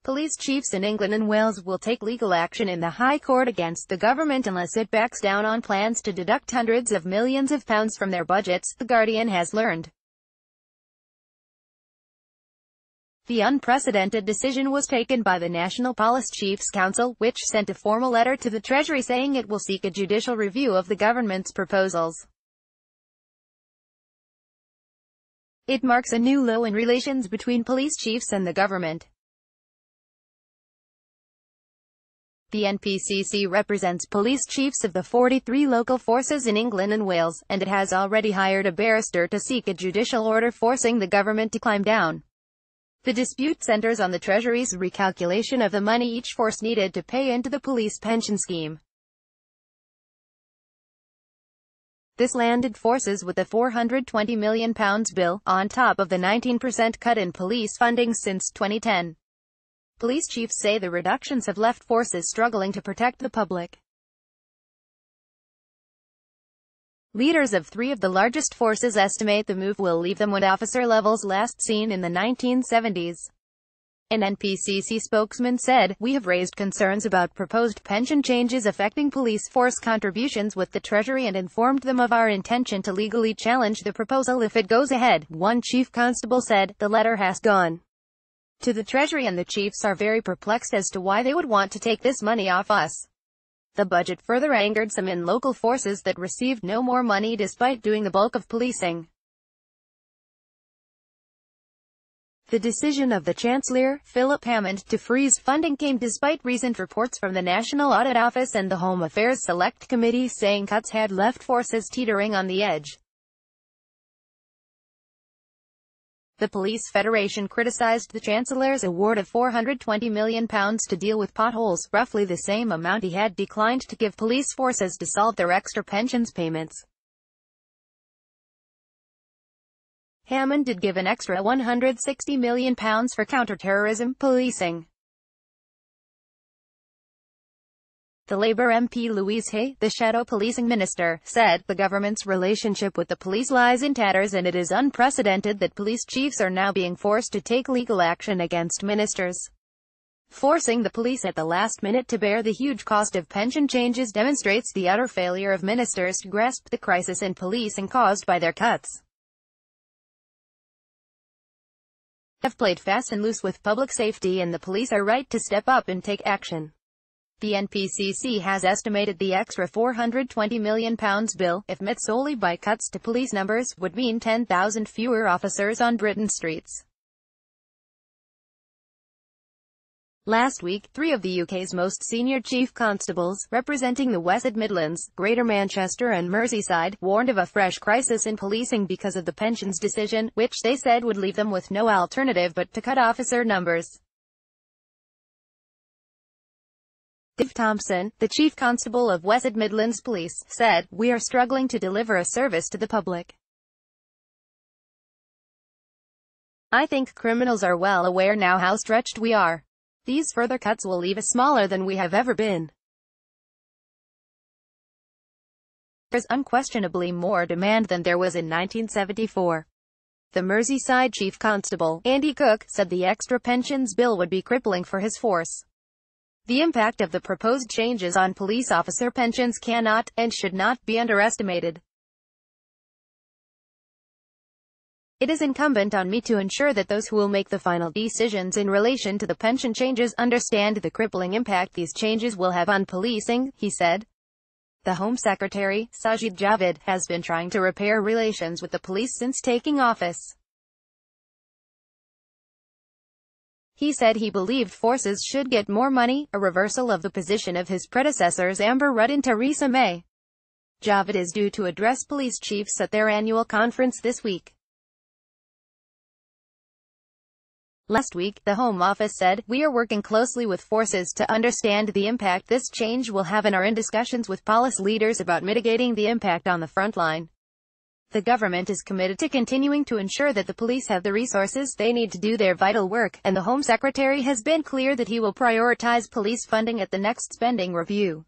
Police chiefs in England and Wales will take legal action in the High Court against the government unless it backs down on plans to deduct hundreds of millions of pounds from their budgets, The Guardian has learned. The unprecedented decision was taken by the National Police Chiefs Council, which sent a formal letter to the Treasury saying it will seek a judicial review of the government's proposals. It marks a new low in relations between police chiefs and the government. The NPCC represents police chiefs of the 43 local forces in England and Wales, and it has already hired a barrister to seek a judicial order forcing the government to climb down. The dispute centers on the Treasury's recalculation of the money each force needed to pay into the police pension scheme. This landed forces with a £420 million bill, on top of the 19% cut in police funding since 2010. Police chiefs say the reductions have left forces struggling to protect the public. Leaders of three of the largest forces estimate the move will leave them with officer levels last seen in the 1970s. An NPCC spokesman said, "We have raised concerns about proposed pension changes affecting police force contributions with the Treasury and informed them of our intention to legally challenge the proposal if it goes ahead," one chief constable said. "The letter has gone to the Treasury and the chiefs are very perplexed as to why they would want to take this money off us." The budget further angered some in local forces that received no more money despite doing the bulk of policing. The decision of the Chancellor, Philip Hammond, to freeze funding came despite recent reports from the National Audit Office and the Home Affairs Select Committee saying cuts had left forces teetering on the edge. The Police Federation criticized the Chancellor's award of £420 million to deal with potholes, roughly the same amount he had declined to give police forces to solve their extra pensions payments. Hammond did give an extra £160 million for counter-terrorism policing. The Labour MP Louise Hay, the shadow policing minister, said, "The government's relationship with the police lies in tatters and it is unprecedented that police chiefs are now being forced to take legal action against ministers. Forcing the police at the last minute to bear the huge cost of pension changes demonstrates the utter failure of ministers to grasp the crisis in policing caused by their cuts. Have played fast and loose with public safety and the police are right to step up and take action." The NPCC has estimated the extra £420 million bill, if met solely by cuts to police numbers, would mean 10,000 fewer officers on Britain's streets. Last week, three of the UK's most senior chief constables, representing the West Midlands, Greater Manchester and Merseyside, warned of a fresh crisis in policing because of the pensions decision, which they said would leave them with no alternative but to cut officer numbers. Dave Thompson, the Chief Constable of West Midlands Police, said, "We are struggling to deliver a service to the public. I think criminals are well aware now how stretched we are. These further cuts will leave us smaller than we have ever been. There's unquestionably more demand than there was in 1974. The Merseyside Chief Constable, Andy Cook, said the extra pensions bill would be crippling for his force. The impact of the proposed changes on police officer pensions cannot, and should not, be underestimated. It is incumbent on me to ensure that those who will make the final decisions in relation to the pension changes understand the crippling impact these changes will have on policing," he said. The Home Secretary, Sajid Javid, has been trying to repair relations with the police since taking office. He said he believed forces should get more money, a reversal of the position of his predecessors Amber Rudd and Theresa May. Javid is due to address police chiefs at their annual conference this week. Last week, the Home Office said, "We are working closely with forces to understand the impact this change will have and are in discussions with police leaders about mitigating the impact on the front line." The government is committed to continuing to ensure that the police have the resources they need to do their vital work, and the Home Secretary has been clear that he will prioritize police funding at the next spending review.